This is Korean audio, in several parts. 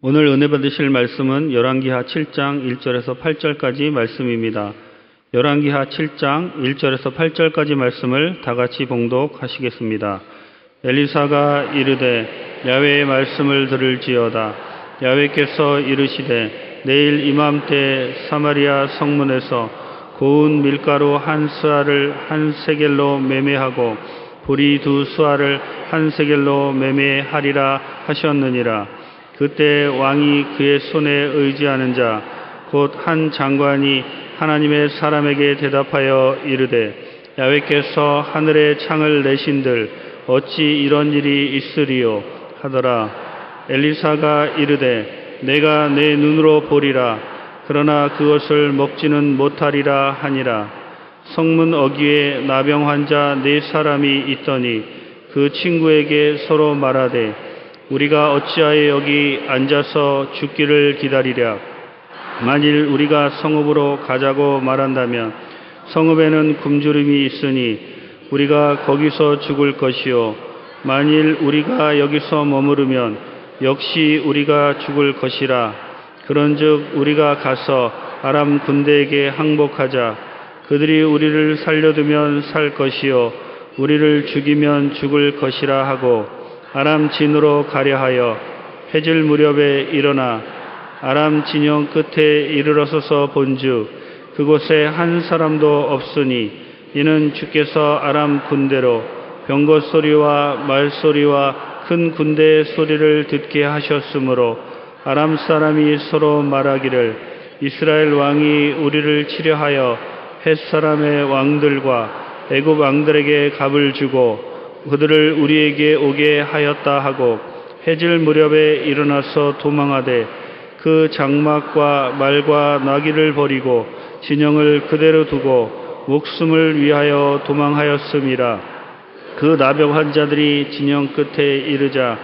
오늘 은혜 받으실 말씀은 열왕기하 7장 1절에서 8절까지 말씀입니다. 열왕기하 7장 1절에서 8절까지 말씀을 다 같이 봉독하시겠습니다. 엘리사가 이르되 야훼의 말씀을 들을지어다. 야훼께서 이르시되 내일 이맘때 사마리아 성문에서 고운 밀가루 한 스아를 한 세겔로 매매하고 보리 두 스아를 한 세겔로 매매하리라 하셨느니라. 그때 왕이 그의 손에 의지하는 자 곧 한 장관이 하나님의 사람에게 대답하여 이르되 야훼께서 하늘의 창을 내신들 어찌 이런 일이 있으리요 하더라. 엘리사가 이르되 내가 내 눈으로 보리라. 그러나 그것을 먹지는 못하리라 하니라. 성문 어귀에 나병 환자 4사람이 있더니 그 친구에게 서로 말하되 우리가 어찌하여 여기 앉아서 죽기를 기다리랴. 만일 우리가 성읍으로 가자고 말한다면 성읍에는 굶주림이 있으니 우리가 거기서 죽을 것이요 만일 우리가 여기서 머무르면 역시 우리가 죽을 것이라. 그런즉 우리가 가서 아람 군대에게 항복하자. 그들이 우리를 살려두면 살 것이요 우리를 죽이면 죽을 것이라 하고 아람 진으로 가려 하여 해질 무렵에 일어나 아람 진영 끝에 이르러서서 본즉 그곳에 한 사람도 없으니 이는 주께서 아람 군대로 병거 소리와 말 소리와 큰 군대의 소리를 듣게 하셨으므로 아람 사람이 서로 말하기를 이스라엘 왕이 우리를 치려하여 헷 사람의 왕들과 애굽 왕들에게 갑을 주고 그들을 우리에게 오게 하였다 하고 해질 무렵에 일어나서 도망하되 그 장막과 말과 나귀를 버리고 진영을 그대로 두고 목숨을 위하여 도망하였음이라. 그 나병 환자들이 진영 끝에 이르자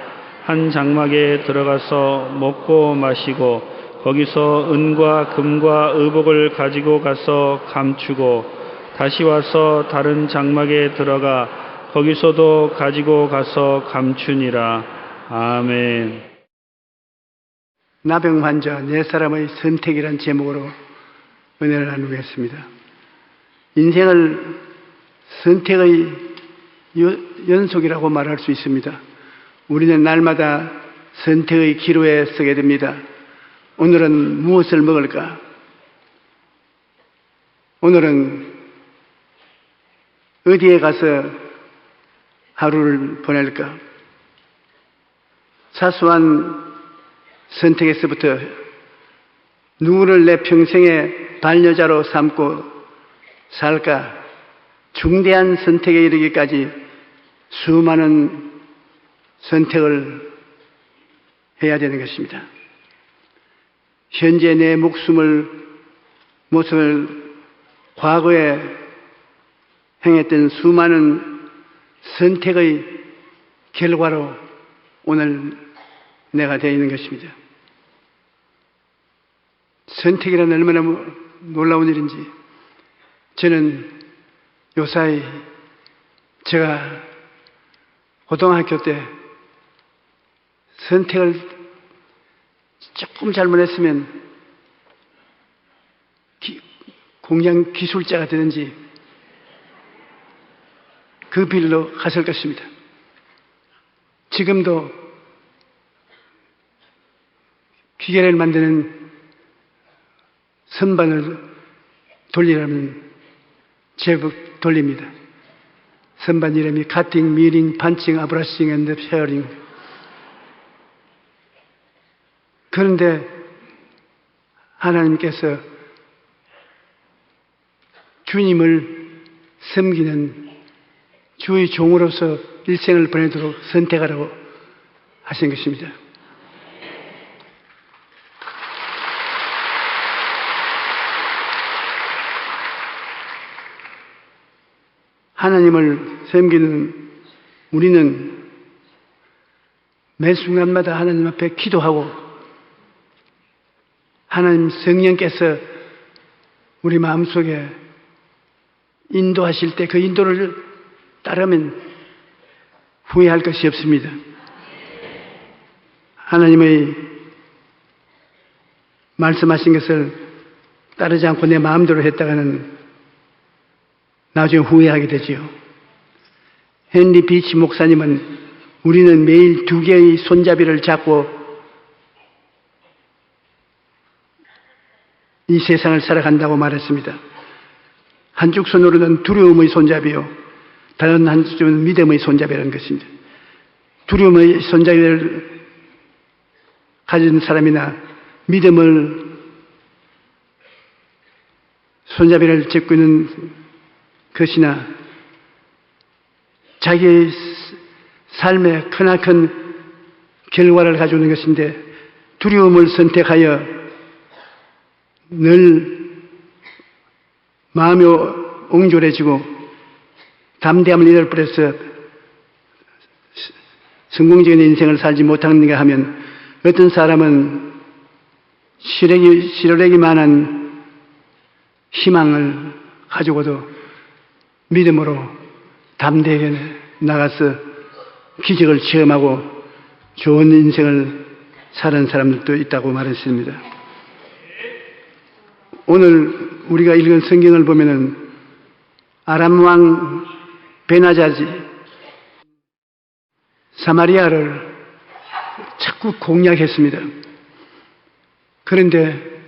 한 장막에 들어가서 먹고 마시고 거기서 은과 금과 의복을 가지고 가서 감추고 다시 와서 다른 장막에 들어가 거기서도 가지고 가서 감추니라. 아멘. 나병 환자 4사람의 선택이란 제목으로 은혜를 나누겠습니다. 인생을 선택의 연속이라고 말할 수 있습니다. 우리는 날마다 선택의 기로에 서게 됩니다. 오늘은 무엇을 먹을까? 오늘은 어디에 가서 하루를 보낼까? 사소한 선택에서부터 누구를 내 평생의 반려자로 삼고 살까? 중대한 선택에 이르기까지 수많은 선택을 해야 되는 것입니다. 현재 내 모습을 과거에 행했던 수많은 선택의 결과로 오늘 내가 되어 있는 것입니다. 선택이란 얼마나 놀라운 일인지 저는 요사이 제가 고등학교 때 선택을 조금 잘못했으면 공장 기술자가 되든지 그 길로 갔을 것입니다. 지금도 기계를 만드는 선반을 돌리라면 제법 돌립니다. 선반 이름이 카팅, 미링, 판칭, 아브라싱 앤드 페어링. 그런데 하나님께서 주님을 섬기는 주의 종으로서 일생을 보내도록 선택하라고 하신 것입니다. 하나님을 섬기는 우리는 매 순간마다 하나님 앞에 기도하고 하나님 성령께서 우리 마음속에 인도하실 때 그 인도를 따르면 후회할 것이 없습니다. 하나님의 말씀하신 것을 따르지 않고 내 마음대로 했다가는 나중에 후회하게 되지요. 헨리 비치 목사님은 우리는 매일 2개의 손잡이를 잡고 이 세상을 살아간다고 말했습니다. 한쪽 손으로는 두려움의 손잡이요, 다른 한쪽은 믿음의 손잡이라는 것입니다. 두려움의 손잡이를 가진 사람이나 믿음을 손잡이를 잡고 있는 것이나 자기의 삶에 크나큰 결과를 가져오는 것인데, 두려움을 선택하여 늘 마음이 옹졸해지고 담대함을 잃어버려서 성공적인 인생을 살지 못하는가 하면, 어떤 사람은 실어내기만한 희망을 가지고도 믿음으로 담대하게 나가서 기적을 체험하고 좋은 인생을 사는 사람들도 있다고 말했습니다. 오늘 우리가 읽은 성경을 보면은 아람 왕 베나자지 사마리아를 자꾸 공략했습니다. 그런데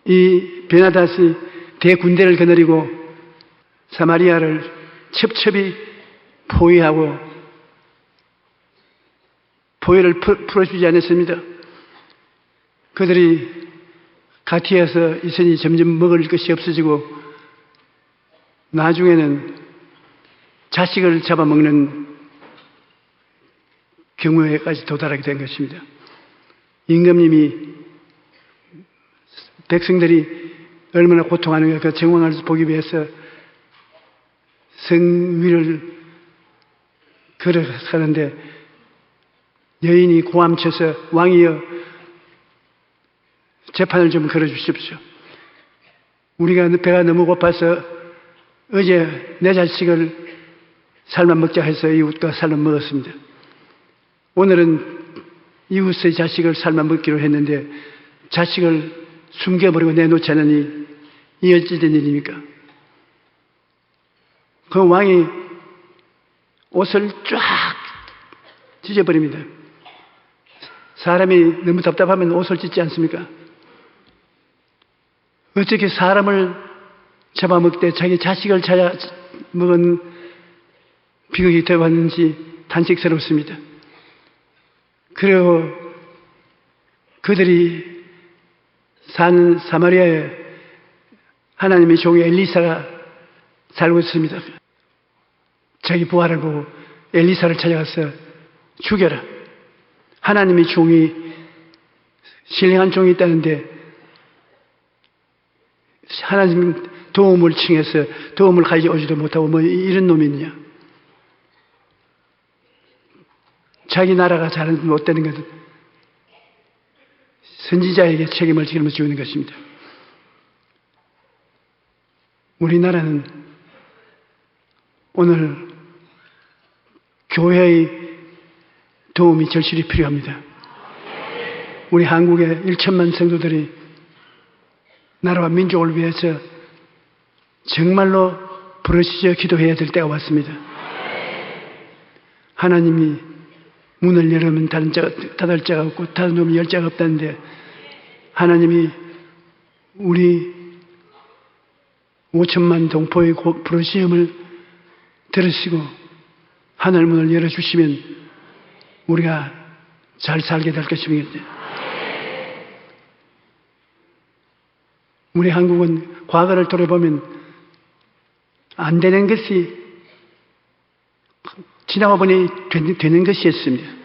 이 베나다시 대군대를 거느리고 사마리아를 첩첩이 포위하고 포위를 풀어주지 않았습니다. 그들이 가티에서 있으니 점점 먹을 것이 없어지고 나중에는 자식을 잡아먹는 경우에까지 도달하게 된 것입니다. 임금님이 백성들이 얼마나 고통하는가 그 정황을 보기 위해서 성 위를 걸어가는데 여인이 고함쳐서 왕이여 재판을 좀 걸어주십시오. 우리가 배가 너무 고파서 어제 내 자식을 삶아 먹자 해서 이웃과 삶아 먹었습니다. 오늘은 이웃의 자식을 삶아 먹기로 했는데 자식을 숨겨버리고 내놓지 않으니 이 어찌된 일입니까? 그 왕이 옷을 쫙 찢어버립니다. 사람이 너무 답답하면 옷을 찢지 않습니까? 어떻게 사람을 잡아먹되 자기 자식을 잡아먹은 비극이 되어왔는지 탄식스럽습니다. 그리고 그들이 사는 사마리아에 하나님의 종이 엘리사가 살고 있습니다. 자기 부하를 보고 엘리사를 찾아가서 죽여라. 하나님의 종이 신령한 종이 있다는데 하나님 도움을 칭해서 도움을 가져오지도 못하고 뭐 이런 놈이 있냐. 자기 나라가 잘 못되는 것은 선지자에게 책임을 짊어지고 있는 것입니다. 우리나라는 오늘 교회의 도움이 절실히 필요합니다. 우리 한국의 1천만 성도들이 나라와 민족을 위해서 정말로 부르짖어 기도해야 될 때가 왔습니다. 하나님이 문을 열으면 닫을 자가 없고 닫으면 열 자가 없다는데 하나님이 우리 5천만 동포의 부르짖음을 들으시고 하늘 문을 열어주시면 우리가 잘 살게 될 것입니다. 우리 한국은 과거를 돌아보면 안 되는 것이 지나가 보니 되는 것이었습니다.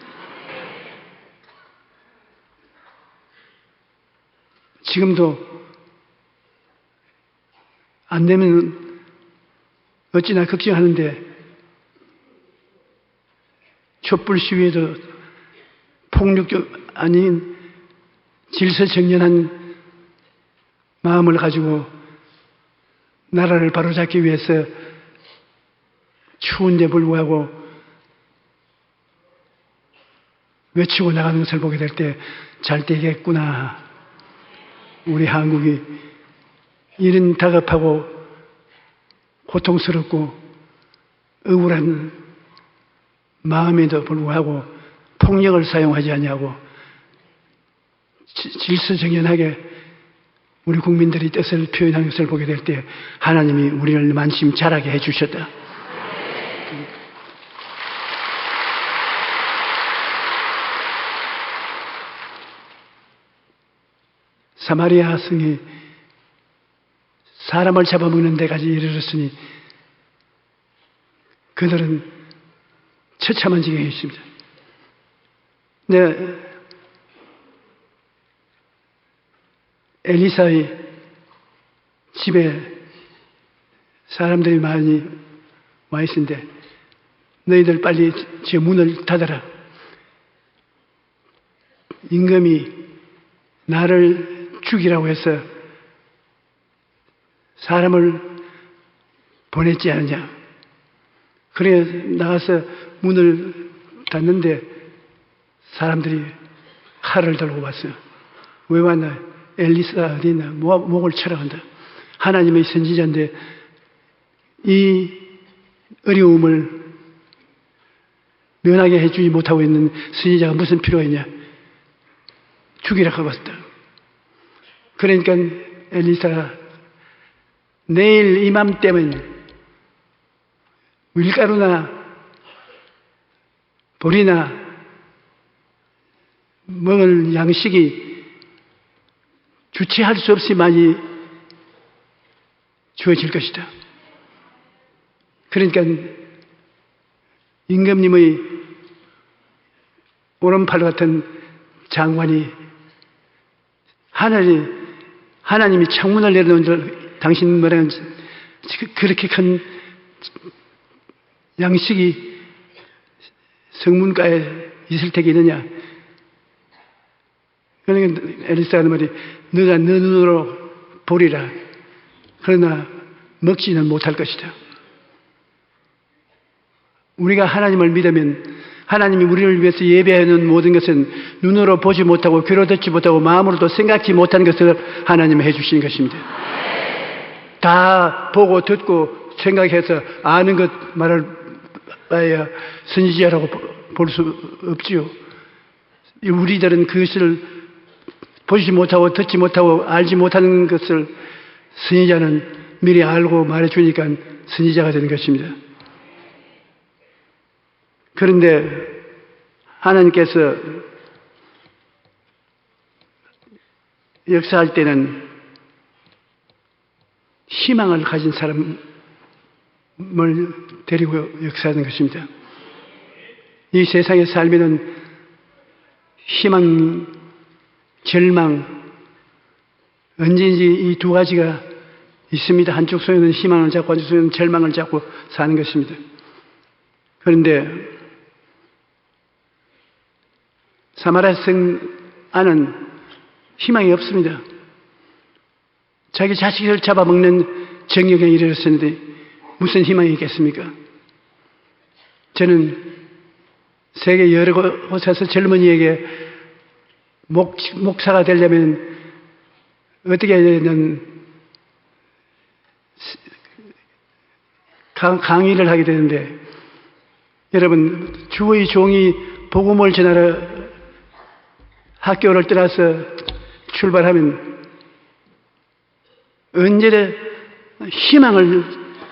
지금도 안 되면 어찌나 걱정하는데 촛불 시위에도 폭력도 아닌 질서정연한 마음을 가지고 나라를 바로잡기 위해서 추운데 불구하고 외치고 나가는 것을 보게 될 때 잘 되겠구나 우리 한국이 이런 다급하고 고통스럽고 억울한 마음에도 불구하고 폭력을 사용하지 아니하고 질서정연하게 우리 국민들이 뜻을 표현하는 것을 보게 될 때 하나님이 우리를 만심 자라게 해주셨다. 사마리아 성이 사람을 잡아먹는 데까지 이르렀으니 그들은 처참한 지경에 있습니다. 네, 엘리사의 집에 사람들이 많이 와 있는데 너희들 빨리 제 문을 닫아라. 임금이 나를 죽이라고 해서 사람을 보냈지 않느냐. 그래 나가서 문을 닫는데 사람들이 칼을 들고 왔어요. 왜 왔나? 엘리사 어디 있나? 목을 쳐라 한다. 하나님의 선지자인데 이 어려움을 면하게 해주지 못하고 있는 선지자가 무슨 필요가 있냐? 죽이라고 하고 왔다. 그러니까 엘리사가 내일 이맘때면 밀가루나 보리나 먹을 양식이 주체할 수 없이 많이 주어질 것이다. 그러니까 임금님의 오른팔 같은 장관이 하나님이 창문을 내려놓은 줄 당신 뭐라는 그렇게 큰 양식이 성문가에 있을 택이 있느냐. 그러니까 엘리사가 하는 말이 너가 너 눈으로 보리라. 그러나 먹지는 못할 것이다. 우리가 하나님을 믿으면 하나님이 우리를 위해서 예배해 놓은 모든 것은 눈으로 보지 못하고 귀로 듣지 못하고 마음으로도 생각지 못한 것을 하나님이 해주시는 것입니다. 다 보고 듣고 생각해서 아는 것 말을 봐야 선지자라고 볼 수 없지요. 우리들은 그것을 보지 못하고 듣지 못하고 알지 못하는 것을 선지자는 미리 알고 말해주니까 선지자가 되는 것입니다. 그런데 하나님께서 역사할 때는 희망을 가진 사람을 데리고 역사하는 것입니다. 이 세상에 살면은 희망, 절망, 언제든지 이 두 가지가 있습니다. 한쪽 손에는 희망을 잡고 한쪽 손에는 절망을 잡고 사는 것입니다. 그런데 사마리아 성 안은 희망이 없습니다. 자기 자식을 잡아먹는 정령에 이르렀는데 무슨 희망이 있겠습니까? 저는 세계 여러 곳에서 젊은이에게 목사가 되려면 어떻게 해야 되는 강의를 하게 되는데 여러분 주의 종이 복음을 전하러 학교를 떠나서 출발하면 언제나 희망을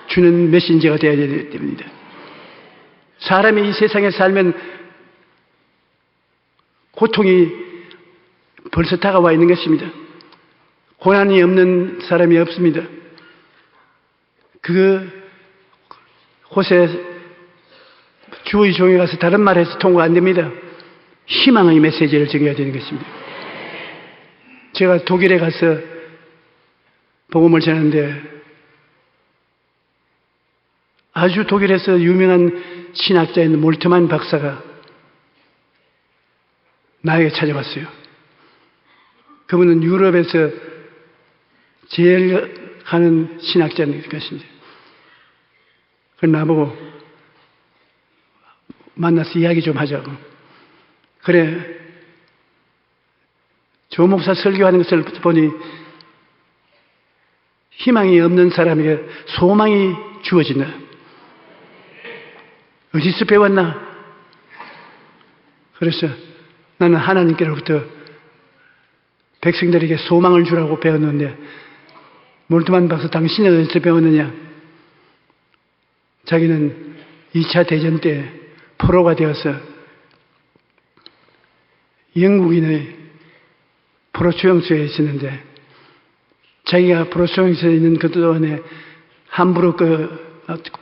주는 메신저가 되어야 되기 때문입니다. 사람이 이 세상에 살면 고통이 벌써 다가와 있는 것입니다. 고난이 없는 사람이 없습니다. 그곳에 주의 종에 가서 다른 말해서 통과 안 됩니다. 희망의 메시지를 전해야 되는 것입니다. 제가 독일에 가서 복음을 전하는데 아주 독일에서 유명한 신학자인 몰트만 박사가 나에게 찾아왔어요. 그분은 유럽에서 제일 가는 신학자인 것입니다. 그래서 나보고 만나서 이야기 좀 하자고. 그래, 조 목사 설교하는 것을 보니 희망이 없는 사람에게 소망이 주어진다. 어디서 배웠나? 그래서 나는 하나님께로부터 백성들에게 소망을 주라고 배웠는데 몰트만 박사 당신이 어디서 배웠느냐? 자기는 2차 대전 때 포로가 되어서 영국인의 포로 수용소에 있었는데 자기가 포로 수용소에 있는 그 동안에 함부로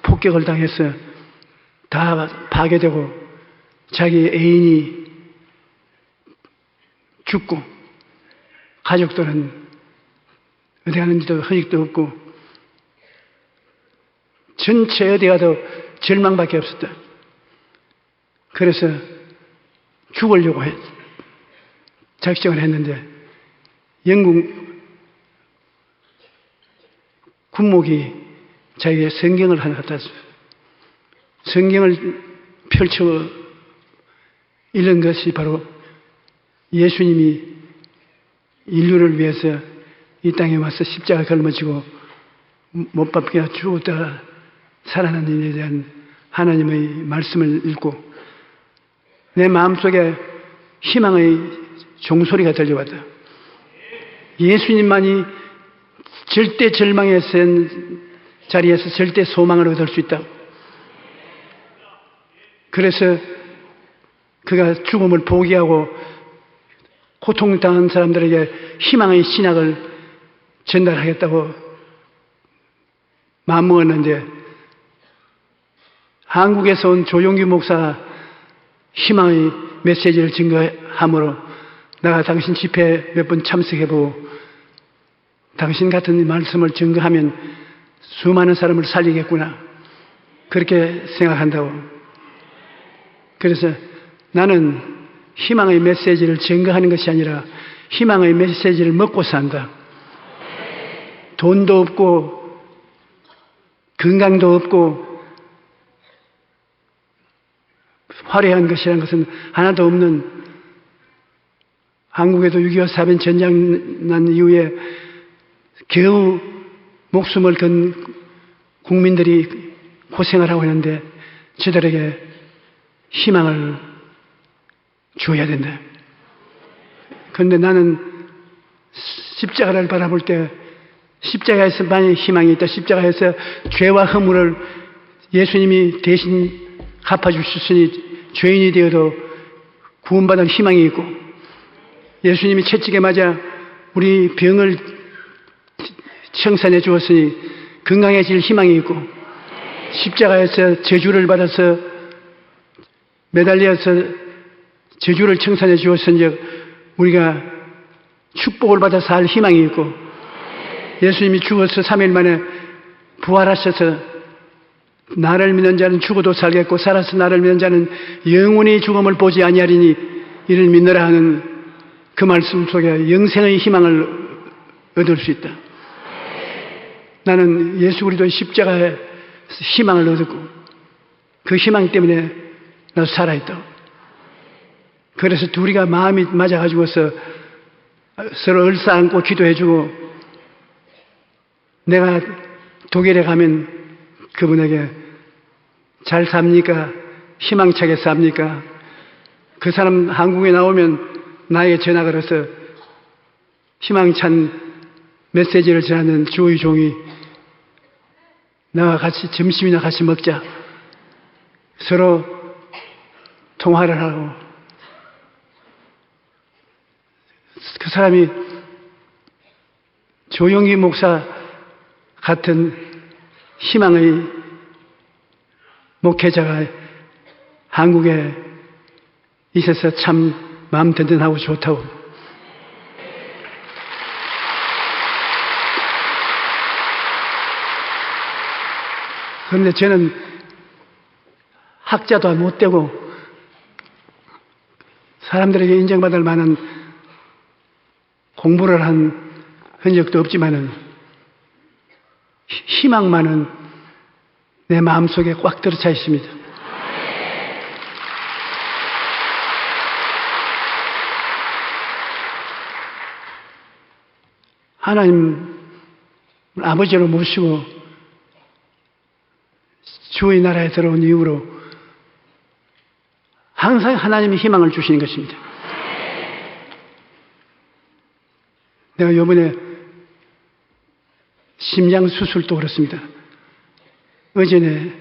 폭격을 당해서 다 파괴되고 자기 애인이 죽고 가족들은 어디 가는지도 허익도 없고 전체 어디 가도 절망밖에 없었다. 그래서 죽으려고 작정을 했는데 영국 군목이 자기의 성경을 하나 갖다 줬어요. 성경을 펼쳐 읽은 것이 바로 예수님이 인류를 위해서 이 땅에 와서 십자가 걸머지고 못 박혀 죽었다 살아난 일에 대한 하나님의 말씀을 읽고 내 마음속에 희망의 종소리가 들려왔다. 예수님만이 절대 절망에 센 자리에서 절대 소망을 얻을 수 있다. 그래서 그가 죽음을 포기하고 고통당한 사람들에게 희망의 신학을 전달하겠다고 마음먹었는데 한국에서 온 조용기 목사가 희망의 메시지를 증거함으로 내가 당신 집회 몇 번 참석해보고 당신 같은 말씀을 증거하면 수많은 사람을 살리겠구나 그렇게 생각한다고. 그래서 나는 희망의 메시지를 증거하는 것이 아니라 희망의 메시지를 먹고 산다. 돈도 없고 건강도 없고 화려한 것이라는 것은 하나도 없는 한국에도 6.25 사변 전쟁 난 이후에 겨우 목숨을 건 국민들이 고생을 하고 있는데 저들에게 희망을 줘야 된다. 그런데 나는 십자가를 바라볼 때 십자가에서만이 희망이 있다. 십자가에서 죄와 허물을 예수님이 대신 갚아주셨으니 죄인이 되어도 구원받을 희망이 있고 예수님이 채찍에 맞아 우리 병을 청산해 주었으니 건강해질 희망이 있고 십자가에서 저주를 받아서 매달려서 저주를 청산해 주었은즉 우리가 축복을 받아 살 희망이 있고 예수님이 죽어서 3일 만에 부활하셔서 나를 믿는 자는 죽어도 살겠고 살아서 나를 믿는 자는 영원히 죽음을 보지 아니하리니 이를 믿느라 하는 그 말씀 속에 영생의 희망을 얻을 수 있다. 나는 예수 그리스도의 십자가에 희망을 얻었고 그 희망 때문에 나도 살아있다. 그래서 둘이가 마음이 맞아가지고서 서로 얼싸안고 기도해주고 내가 독일에 가면 그분에게 잘 삽니까? 희망차게 삽니까? 그 사람 한국에 나오면 나에게 전화 걸어서 희망찬 메시지를 전하는 주의 종이 나와 같이 점심이나 같이 먹자. 서로 통화를 하고 그 사람이 조용기 목사 같은 희망의 목회자가 한국에 있어서 참 마음 든든하고 좋다고. 그런데 저는 학자도 못 되고 사람들에게 인정받을 만한 공부를 한 흔적도 없지만은 희망만은 내 마음속에 꽉 들어차 있습니다. 하나님 아버지로 모시고 주의 나라에 들어온 이후로 항상 하나님이 희망을 주시는 것입니다. 내가 이번에 심장 수술도 그렇습니다. 어제는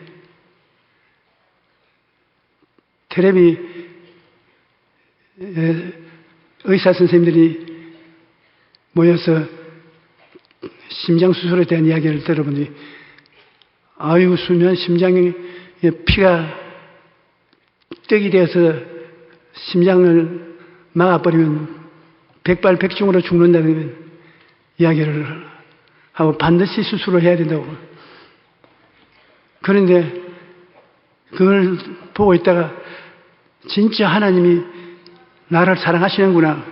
텔레비 의사 선생님들이 모여서 심장 수술에 대한 이야기를 들어보니 아유 수면 심장에 피가 떡이 되어서 심장을 막아버리면 백발백중으로 죽는다는 이야기를 하고 반드시 수술을 해야 된다고. 그런데 그걸 보고 있다가 진짜 하나님이 나를 사랑하시는구나.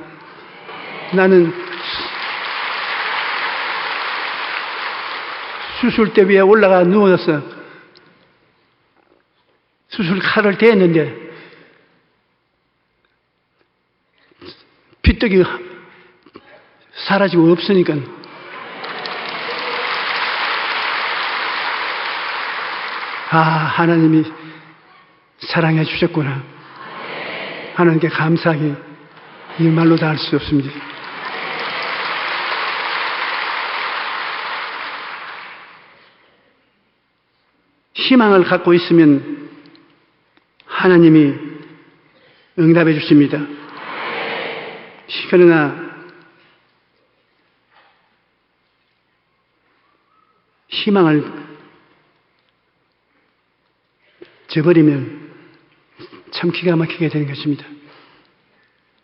나는 수술대 위에 올라가 누워서 수술 칼을 대었는데 피떡이 사라지고 없으니까 하나님이 사랑해 주셨구나. 하나님께 감사하기 이 말로 다 할 수 없습니다. 희망을 갖고 있으면 하나님이 응답해 주십니다. 그러나 희망을 저버리면 참 기가 막히게 되는 것입니다.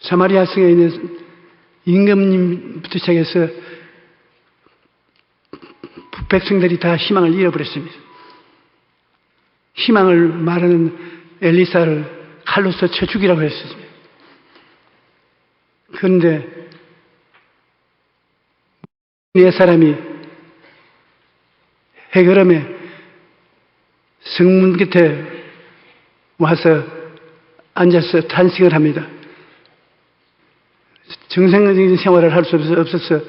사마리아 성에 있는 임금님부터 시작해서 백성들이 다 희망을 잃어버렸습니다. 희망을 말하는 엘리사를 칼로 쳐 죽이라고 했습니다. 그런데 네 사람이 해결함에 성문 곁에 와서 앉아서 탄식을 합니다. 정상적인 생활을 할 수 없어서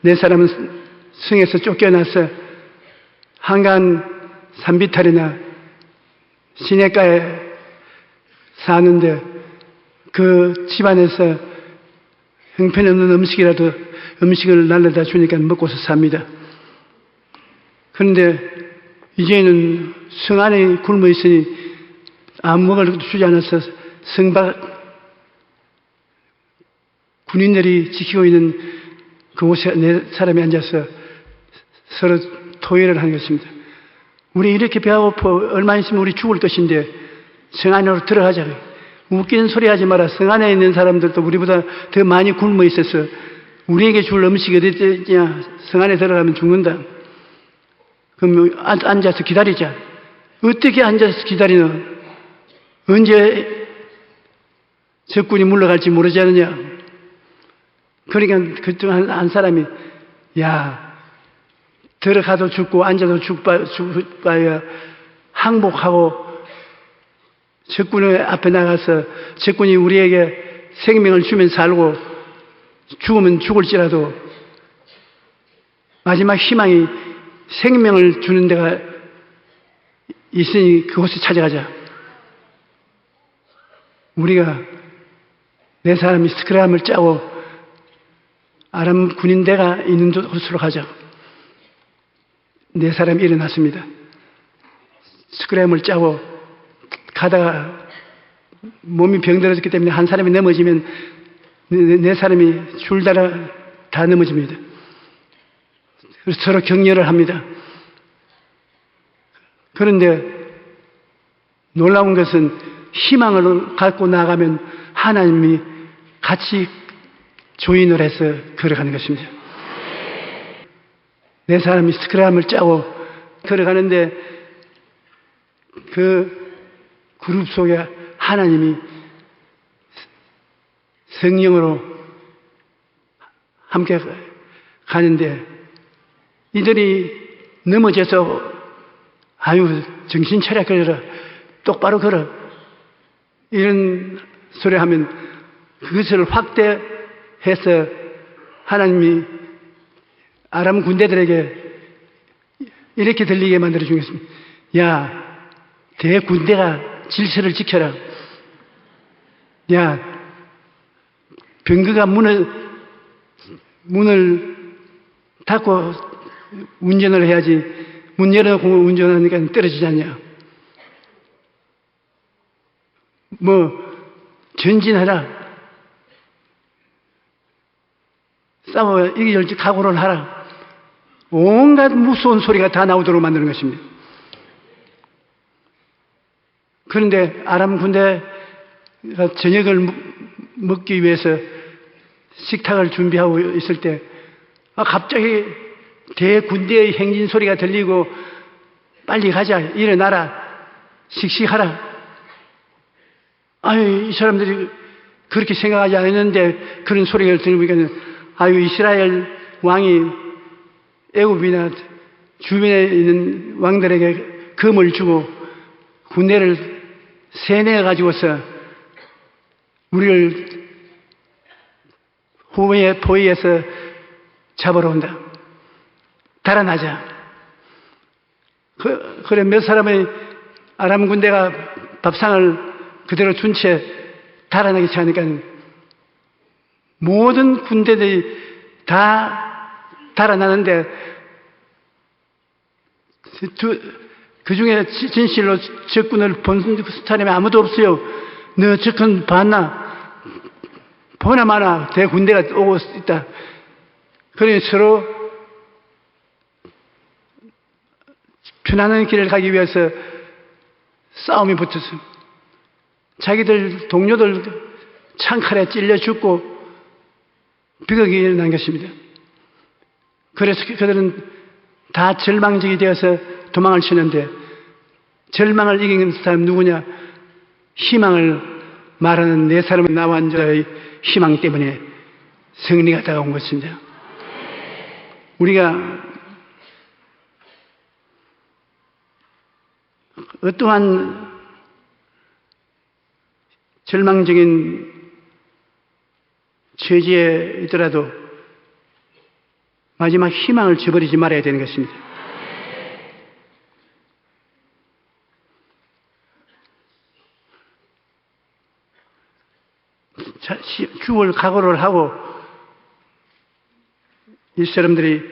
네 사람은 성에서 쫓겨나서 한간 산비탈이나 시내가에 사는데 그 집안에서 형편없는 음식을 날려다 주니까 먹고서 삽니다. 그런데 이제는 성 안에 굶어 있으니 아무 먹을 것도 주지 않아서 성 밖 군인들이 지키고 있는 그곳에 네 사람이 앉아서 서로 토의를 하는 것입니다. 우리 이렇게 배고파 얼마 있으면 우리 죽을 것인데 성 안으로 들어가자. 웃기는 소리 하지 마라. 성 안에 있는 사람들도 우리보다 더 많이 굶어 있어서 우리에게 줄 음식이 어디 있냐. 성 안에 들어가면 죽는다. 그럼 앉아서 기다리자. 어떻게 앉아서 기다리나? 언제 적군이 물러갈지 모르지 않느냐. 그러니까 그중 한 사람이 야 들어가도 죽고 앉아도 죽봐야 항복하고 적군의 앞에 나가서 적군이 우리에게 생명을 주면 살고 죽으면 죽을지라도 마지막 희망이 생명을 주는 데가 있으니 그곳에 찾아가자. 우리가 네 사람이 스크램을 짜고 아람 군인대가 있는 곳으로 가자. 네 사람이 일어났습니다. 스크램을 짜고 가다가 몸이 병들어졌기 때문에 한 사람이 넘어지면 네 사람이 줄다라 다 넘어집니다. 그래서 서로 격려를 합니다. 그런데 놀라운 것은 희망을 갖고 나가면 하나님이 같이 조인을 해서 걸어가는 것입니다. 네 사람이 스크램을 짜고 걸어가는데 그 그룹 속에 하나님이 성령으로 함께 가는데 이들이 넘어져서 아유 정신 차려 걸어라 똑바로 걸어 이런 소리 하면 그것을 확대해서 하나님이 아람 군대들에게 이렇게 들리게 만들어 주겠습니다. 야, 대군대가 질서를 지켜라. 야, 병거가 문을 닫고 운전을 해야지 문 열어놓고 운전하니까 떨어지지 않냐. 전진하라. 싸워 이길 각오를 하라. 온갖 무서운 소리가 다 나오도록 만드는 것입니다. 그런데 아람 군대가 저녁을 먹기 위해서 식탁을 준비하고 있을 때 갑자기 대군대의 행진 소리가 들리고 빨리 가자, 일어나라, 식식하라. 아유, 이 사람들이 그렇게 생각하지 않았는데 그런 소리를 들으니까 아유, 이스라엘 왕이 애굽이나 주변에 있는 왕들에게 금을 주고 군대를 세뇌해 가지고서 우리를 후에 포위해서 잡으러 온다. 달아나자. 그래 몇 사람의 아람 군대가 밥상을 그대로 준 채 달아나기 시작하니까 모든 군대들이 다 달아나는데 그 중에 진실로 적군을 본 사람이 아무도 없어요. 너 적군 봤나? 보나 마나 대군대가 오고 있다. 그러니 서로 편안한 길을 가기 위해서 싸움이 붙었어. 자기들 동료들 창칼에 찔려 죽고 비극이 일어난 것입니다. 그래서 그들은 다 절망적이 되어서 도망을 치는데 절망을 이기는 사람 누구냐? 희망을 말하는 네 사람의 나와 자의 희망 때문에 승리가 다가온 것입니다. 우리가 어떠한 절망적인 처지에 있더라도 마지막 희망을 저버리지 말아야 되는 것입니다. 죽을 각오를 하고 이 사람들이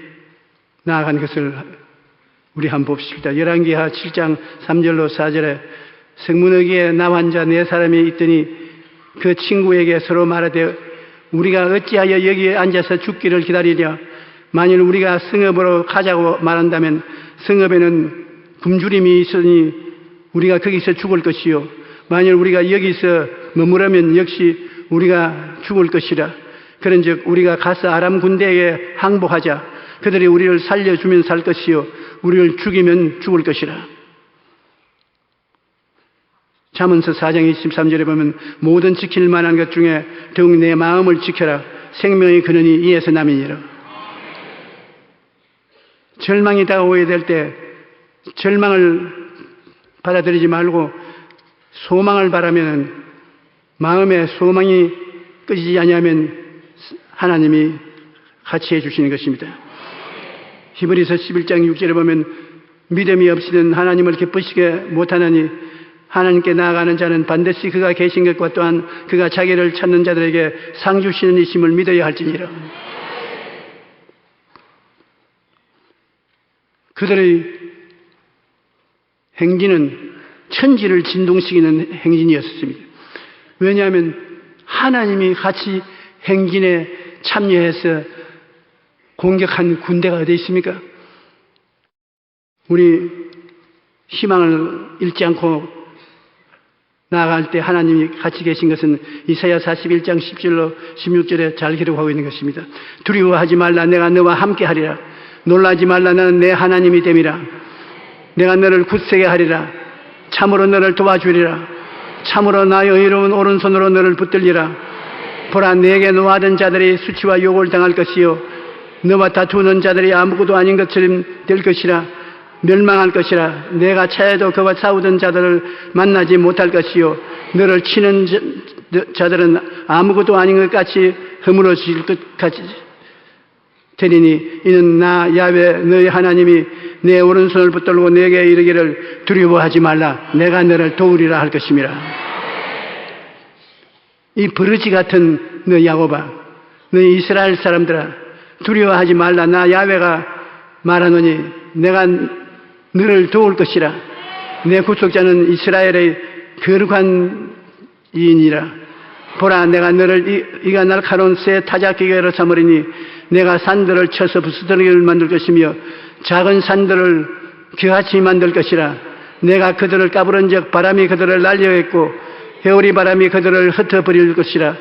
나아간 것을 우리 한번 봅시다. 열왕기하 7장 3절로 4절에 성문어기에 나 환자 네 사람이 있더니 그 친구에게 서로 말하되 우리가 어찌하여 여기에 앉아서 죽기를 기다리랴. 만일 우리가 성읍으로 가자고 말한다면 성읍에는 굶주림이 있으니 우리가 거기서 죽을 것이요. 만일 우리가 여기서 머무르면 역시 우리가 죽을 것이라. 그런즉 우리가 가서 아람 군대에게 항복하자. 그들이 우리를 살려주면 살 것이요 우리를 죽이면 죽을 것이라. 잠언서 4장 23절에 보면 모든 지킬 만한 것 중에 더욱 내 마음을 지켜라. 생명의 근원이 이에서 남이니라. 절망이 다가오게 될 때 절망을 받아들이지 말고 소망을 바라면 마음에 소망이 끄지지 아니하면 하나님이 같이 해주시는 것입니다. 히브리서 11장 6절에 보면 믿음이 없이는 하나님을 기쁘시게 못하느니 하나님께 나아가는 자는 반드시 그가 계신 것과 또한 그가 자기를 찾는 자들에게 상 주시는 이심을 믿어야 할지니라. 그들의 행진은 천지를 진동시키는 행진이었습니다. 왜냐하면 하나님이 같이 행진에 참여해서 공격한 군대가 어디 있습니까? 우리 희망을 잃지 않고 나아갈 때 하나님이 같이 계신 것은 이사야 41장 10절로 16절에 잘 기록하고 있는 것입니다. 두려워하지 말라. 내가 너와 함께 하리라. 놀라지 말라. 나는 내 하나님이 됨이라. 내가 너를 굳세게 하리라. 참으로 너를 도와주리라. 참으로 나의 의로운 오른손으로 너를 붙들리라. 보라, 내게 노하던 자들이 수치와 욕을 당할 것이요 너와 다투는 자들이 아무것도 아닌 것처럼 될 것이라. 멸망할 것이라. 내가 차에도 그와 싸우던 자들을 만나지 못할 것이요 너를 치는 자들은 아무것도 아닌 것 같이 허물어질 것 같이 되리니 이는 나 야훼 너희 하나님이 내 오른손을 붙들고 내게 이르기를 두려워하지 말라 내가 너를 도우리라 할 것임이라. 이 버러지 같은 너 야곱아, 너희 이스라엘 사람들아, 두려워하지 말라. 나 야훼가 말하노니 내가 너를 도울 것이라. 내 구속자는 이스라엘의 거룩한 이인이라. 보라, 내가 너를 이가 날카로운 새 타작기계로 삼으리니 내가 산들을 쳐서 부스러기를 만들 것이며 작은 산들을 겨같이 만들 것이라. 내가 그들을 까부른즉 바람이 그들을 날려했고 해오리 바람이 그들을 흩어버릴 것이라.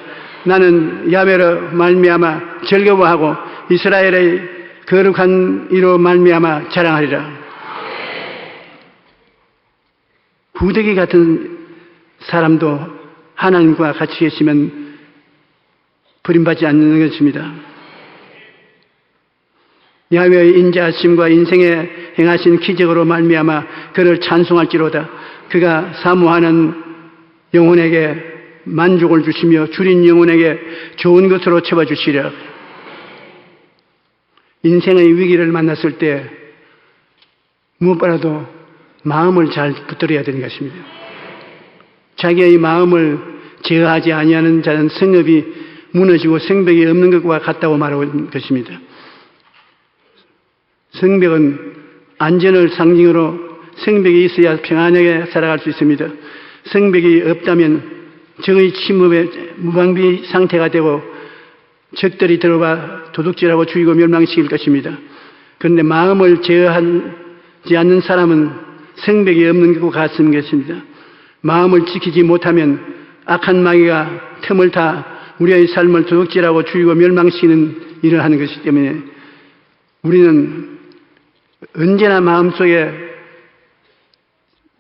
나는 야훼로 말미암아 즐거워하고 이스라엘의 거룩한 이로 말미암아 자랑하리라. 구더기 같은 사람도 하나님과 같이 계시면 버림받지 않는 것입니다. 야훼의 인자하심과 인생에 행하신 기적으로 말미암아 그를 찬송할지로다. 그가 사모하는 영혼에게 만족을 주시며 줄인 영혼에게 좋은 것으로 채워주시려. 인생의 위기를 만났을 때 무엇보다도 마음을 잘 붙들어야 되는 것입니다. 자기의 마음을 제어하지 아니하는 자는 성읍이 무너지고 성벽이 없는 것과 같다고 말하는 것입니다. 성벽은 안전을 상징으로 성벽이 있어야 평안하게 살아갈 수 있습니다. 성벽이 없다면 적의 침입에 무방비 상태가 되고 적들이 들어와 도둑질하고 죽이고 멸망시킬 것입니다. 그런데 마음을 제어하지 않는 사람은 성벽이 없는 것과 같은 것입니다. 마음을 지키지 못하면 악한 마귀가 틈을 타 우리의 삶을 도둑질하고 죽이고 멸망시키는 일을 하는 것이기 때문에 우리는 언제나 마음속에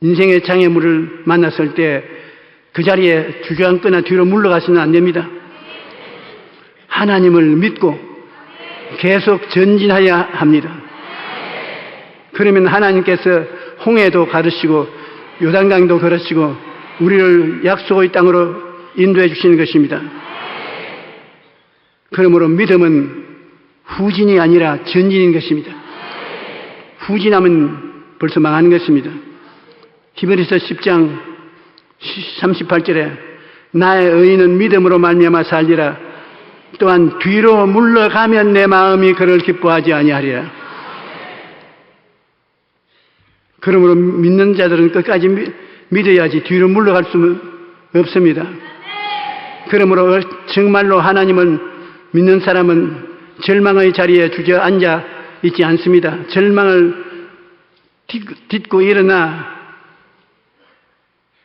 인생의 장애물을 만났을 때 그 자리에 주저앉거나 뒤로 물러가서는 안 됩니다. 하나님을 믿고 계속 전진해야 합니다. 그러면 하나님께서 홍해도 가르치고 요단강도 가르치고 우리를 약속의 땅으로 인도해 주시는 것입니다. 그러므로 믿음은 후진이 아니라 전진인 것입니다. 후진하면 벌써 망하는 것입니다. 히브리서 10장 38절에 나의 의인은 믿음으로 말미암아 살리라. 또한 뒤로 물러가면 내 마음이 그를 기뻐하지 아니하리라. 그러므로 믿는 자들은 끝까지 믿어야지 뒤로 물러갈 수는 없습니다. 그러므로 정말로 하나님을 믿는 사람은 절망의 자리에 주저앉아 있지 않습니다. 절망을 딛고 일어나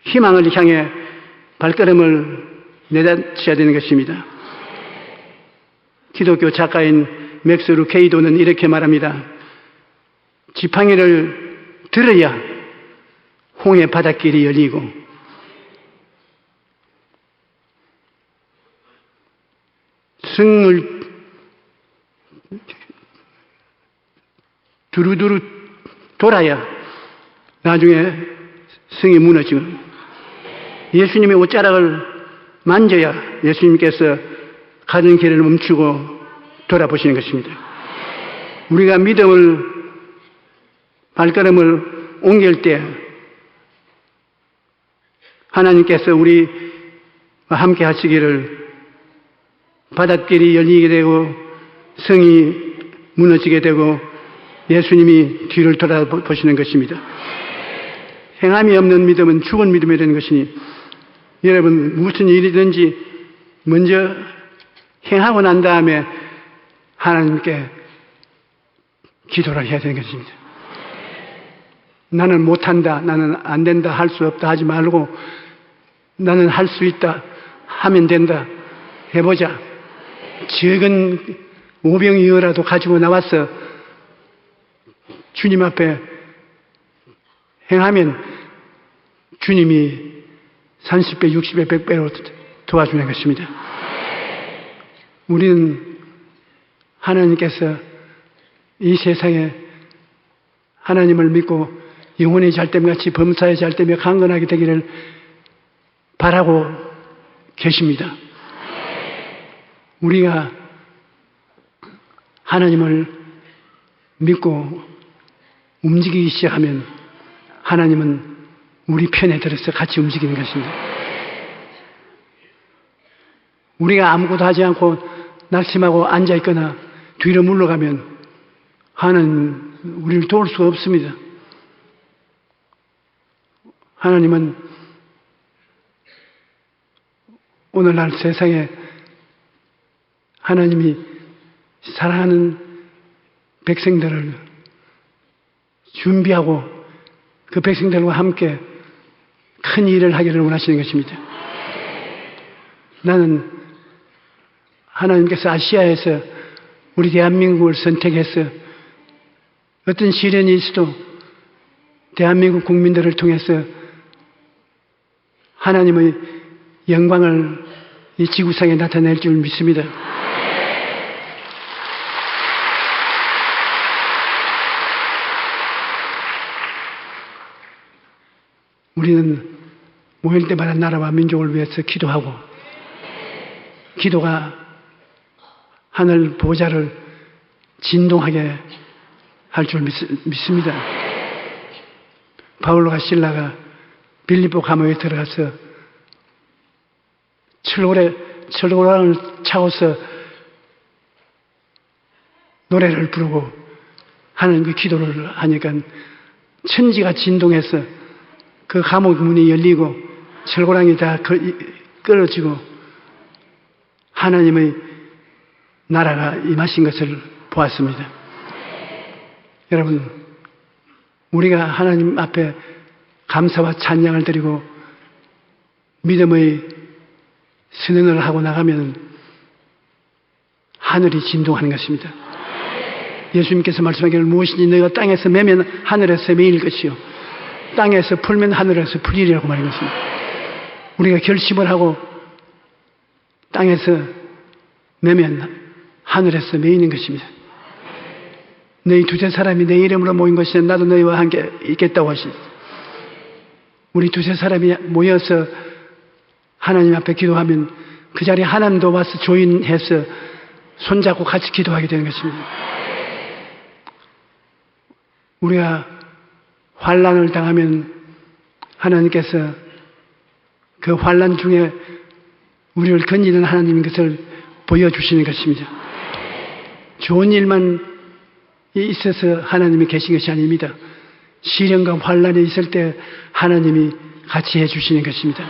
희망을 향해 발걸음을 내딛어야 되는 것입니다. 기독교 작가인 맥스 루케이도는 이렇게 말합니다. 지팡이를 들어야 홍해 바닷길이 열리고 성을 두루두루 돌아야 나중에 성이 무너지고 예수님의 옷자락을 만져야 예수님께서 가는 길을 멈추고 돌아보시는 것입니다. 우리가 믿음을 발걸음을 옮길 때 하나님께서 우리와 함께 하시기를 바닷길이 열리게 되고 성이 무너지게 되고 예수님이 뒤를 돌아보시는 것입니다. 행함이 없는 믿음은 죽은 믿음이 되는 것이니 여러분 무슨 일이든지 먼저 행하고 난 다음에 하나님께 기도를 해야 되는 것입니다. 나는 못한다, 나는 안 된다, 할 수 없다 하지 말고 나는 할 수 있다, 하면 된다, 해보자. 적은 오병이어라도 가지고 나와서 주님 앞에 행하면 주님이 30배, 60배, 100배로 도와주는 것입니다. 우리는 하나님께서 이 세상에 하나님을 믿고 영혼의 잘됨같이 범사의 잘됨에 강건하게 되기를 바라고 계십니다. 우리가 하나님을 믿고 움직이기 시작하면 하나님은 우리 편에 들어서 같이 움직이는 것입니다. 우리가 아무것도 하지 않고 낙심하고 앉아있거나 뒤로 물러가면 하나님은 우리를 도울 수가 없습니다. 하나님은 오늘날 세상에 하나님이 사랑하는 백성들을 준비하고 그 백성들과 함께 큰 일을 하기를 원하시는 것입니다. 나는 하나님께서 아시아에서 우리 대한민국을 선택해서 어떤 시련이 있어도 대한민국 국민들을 통해서 하나님의 영광을 이 지구상에 나타낼 줄 믿습니다. 우리는 모일 때마다 나라와 민족을 위해서 기도하고 기도가 하늘 보좌를 진동하게 할 줄 믿습니다. 바울과 실라가 빌립보 감옥에 들어가서 철고랑을 차고서 노래를 부르고 하나님께 기도를 하니까 천지가 진동해서 그 감옥 문이 열리고 철고랑이 다 끊어지고 하나님의 나라가 임하신 것을 보았습니다. 여러분, 우리가 하나님 앞에 감사와 찬양을 드리고 믿음의 선언을 하고 나가면 하늘이 진동하는 것입니다. 예수님께서 말씀하기를 무엇이니 너희가 땅에서 매면 하늘에서 매일 것이요 땅에서 풀면 하늘에서 풀리리라고 말한 것입니다. 우리가 결심을 하고 땅에서 매면 하늘에서 매이는 것입니다. 너희 두세 사람이 내 이름으로 모인 것이면 나도 너희와 함께 있겠다고 하시죠. 우리 두세 사람이 모여서 하나님 앞에 기도하면 그 자리에 하나님도 와서 조인해서 손잡고 같이 기도하게 되는 것입니다. 우리가 환난을 당하면 하나님께서 그 환난 중에 우리를 건지는 하나님인 것을 보여주시는 것입니다. 좋은 일만 있어서 하나님이 계신 것이 아닙니다. 시련과 환난이 있을 때 하나님이 같이 해주시는 것입니다.